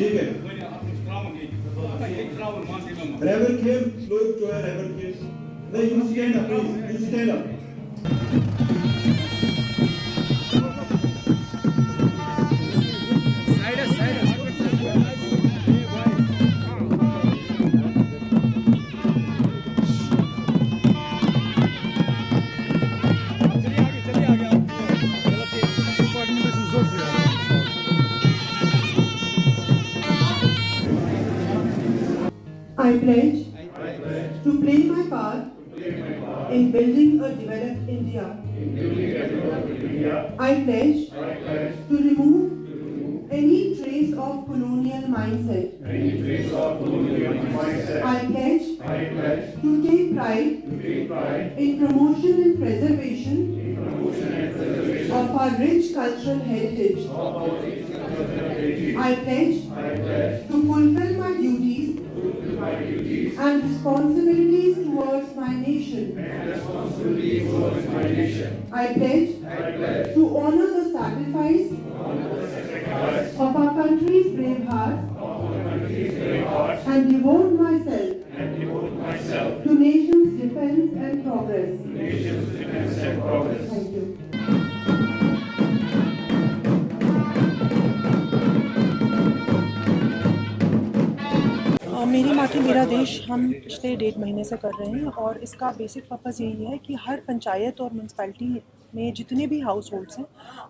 ठीक है ड्राइवर के लोग जो है ड्राइवर के नहीं you stand up please you stand up I pledge to play my part in building a developed India. I pledge to remove any trace of colonial mindset. I pledge to take pride in promotion and preservation of our rich cultural heritage. I pledge to fulfill my duties and responsibilities towards my nation. I pledge to honor the sacrifice of our country's brave hearts and devote myself to nation's defense and progress. Thank you. मेरी माटी मेरा देश हम पिछले 1.5 महीने से कर रहे हैं और इसका बेसिक पर्पज़ यही है कि हर पंचायत और म्यूनसिपैलिटी में जितने भी हाउस होल्ड्स हैं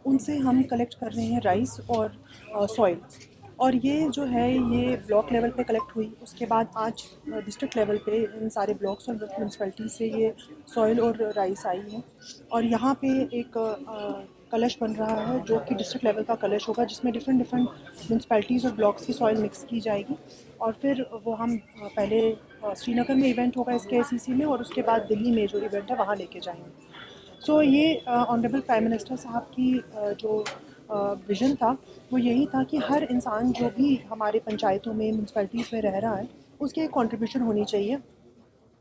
उनसे हम कलेक्ट कर रहे हैं राइस और सॉइल। और ये जो है ये ब्लॉक लेवल पे कलेक्ट हुई, उसके बाद आज डिस्ट्रिक्ट लेवल पे इन सारे ब्लॉक्स और म्यूनसिपैलिटी से ये सॉइल और राइस आई है। और यहाँ पे एक कलश बन रहा है जो कि डिस्ट्रिक्ट लेवल का कलश होगा, जिसमें डिफरेंट म्यूनसिपैलिटीज़ और ब्लॉक्स की सॉइल मिक्स की जाएगी। और फिर वो हम पहले श्रीनगर में इवेंट होगा इसके ACC में और उसके बाद दिल्ली में जो इवेंट है वहाँ लेके जाएंगे। सो ये ऑनरेबल प्राइम मिनिस्टर साहब की जो विज़न था वो यही था कि हर इंसान जो भी हमारे पंचायतों में म्यूनसिपैलिटीज़ में रह रहा है उसकी एक कॉन्ट्रीब्यूशन होनी चाहिए,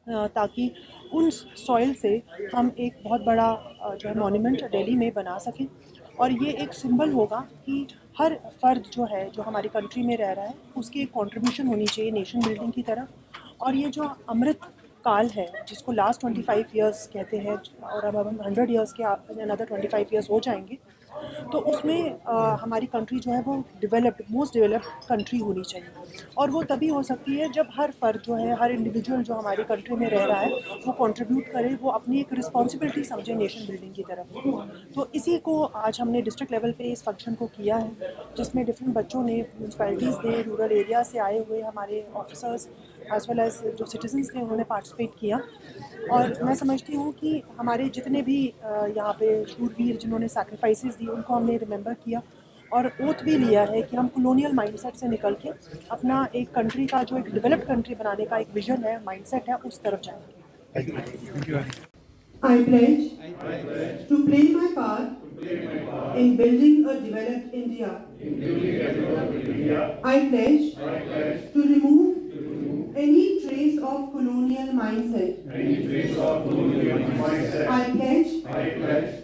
ताकि उन सॉइल से हम एक बहुत बड़ा जो है मॉन्यूमेंट दिल्ली में बना सकें। और ये एक सिंबल होगा कि हर फ़र्द जो है जो हमारी कंट्री में रह रहा है उसकी एक कंट्रीब्यूशन होनी चाहिए नेशन बिल्डिंग की तरफ। और ये जो अमृत काल है जिसको लास्ट 25 इयर्स कहते हैं और अब हम 100 इयर्स के अनदर 25 इयर्स हो जाएंगे, तो उसमें हमारी कंट्री जो है वो डेवलप्ड मोस्ट डेवलप्ड कंट्री होनी चाहिए। और वो तभी हो सकती है जब हर फ़र्द जो है हर इंडिविजुअल जो हमारी कंट्री में रह रहा है वो कंट्रीब्यूट करे, वो अपनी एक रिस्पॉन्सिबिलिटी समझे नेशन बिल्डिंग की तरफ। तो इसी को आज हमने डिस्ट्रिक्ट लेवल पे इस फंक्शन को किया है, जिसमें डिफरेंट बच्चों ने, म्यूनसिपैलिटीज़ ने, रूरल एरिया से आए हुए हमारे ऑफिसर्स एज़ वेल एज़ जो सिटीजन्स ने उन्होंने पार्टिसिपेट किया। और मैं समझती हूँ कि हमारे जितने भी यहाँ पे शूरवीर जिन्होंने सैक्रिफाइसेस दी उनको हमने रिमेंबर किया और ओथ भी लिया है कि हम कॉलोनियल माइंडसेट से निकल के अपना एक कंट्री का जो एक डेवलप्ड कंट्री बनाने का एक विजन है, माइंडसेट है, उस तरफ जाएंगे। I pledge to play my part in building a developed India. I pledge to remove any trace of colonial mindset. I pledge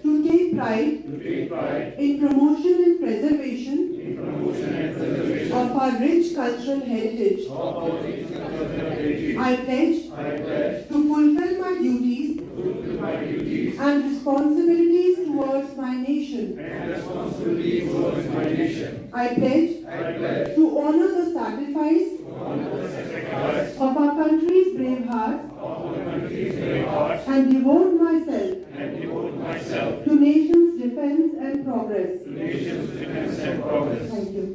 to take pride in promotion and preservation of our rich cultural heritage. I pledge to fulfill my duties and responsibilities towards my nation. I pledge to honor the sacrifice of our country's brave hearts and devote myself to nation's defense and progress. Thank you.